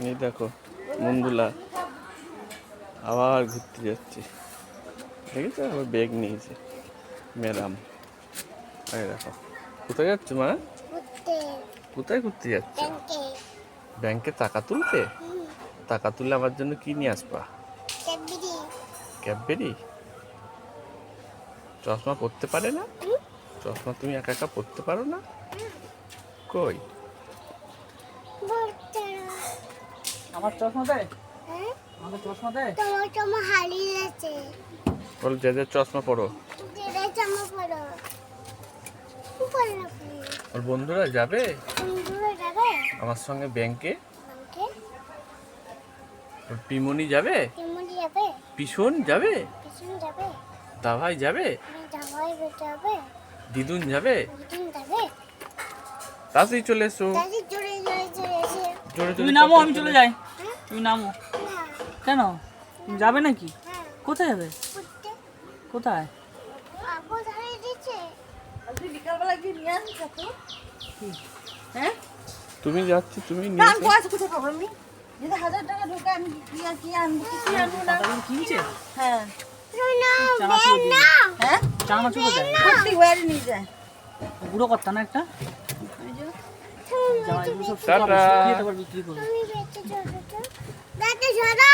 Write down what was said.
এই দেখো মন্দুলা আবার ঘুরতে যাচ্ছে, দেখেছো? আবার ব্যাগ নিয়েছে ম্যাডাম। এই দেখো কোথায় যাচ্ছে মা? কোথায় ঘুরতে যাচ্ছে? ব্যাংকে টাকা তুলতে। টাকা তুললে আমার জন্য কি নিয়ে আসবা? ক্যাডবেরি। চশমা পরতে পারে না? চশমা তুমি একা একা পরতে পারো না? কই আমার চশমা দেয়? আমাকে চশমা দেয়? তোমার চশমা হারিয়ে গেছে। বল যে চশমা পরো। যেটা চশমা পরো। ওর বন্ধুরা যাবে বন্ধুরা যাবে আমার সঙ্গে ব্যাংকে। ব্যাংকে। ওর পিমনি যাবে, কেমন যাবে? পিছন যাবে, পিছন যাবে। দাভাই যাবে, জামাই যাবে। দিদুন যাবে। দিদিন যাবে। তাড়াতাড়ি চলে এসো। দাদি জোরে জোরে জোরে এসে। জোরে তুমি জোরে নামো, চলে আমি এসো। চলে যাই। হ্যাঁ? তুমি নামো। না। কেন? তুমি যাবে নাকি? হ্যাঁ। কোথায় যাবে? করতে কোথায়? আপু ধরে দিচ্ছে। আজকে বিকালবেলা গিয়ে নিয়ে আসিস তো? হ্যাঁ? তুমি যাচ্ছি, তুমি না, নিয়ে আমি এসো। পয়সা কোথায় পাবো আমি? যদি 1000 টাকা ঢোকে আমি কি আর কি আনবো? কিছু আনবো না। পাতাগুলো কিনছে? হ্যাঁ। শোনো চানাচুর বেন দিয়ে। না। হ্যাঁ? চানাচুর কোথায়? প্রত্যেক বাড়ি নিয়ে যায়। গুঁড়ো করতা না একটা? ওই যে জামাইগুলো সব টাটা। শুকাবে, শুকিয়ে তারপর বিক্রি করবে। তুমি বেঁচে চলো তো। দাদি সরো।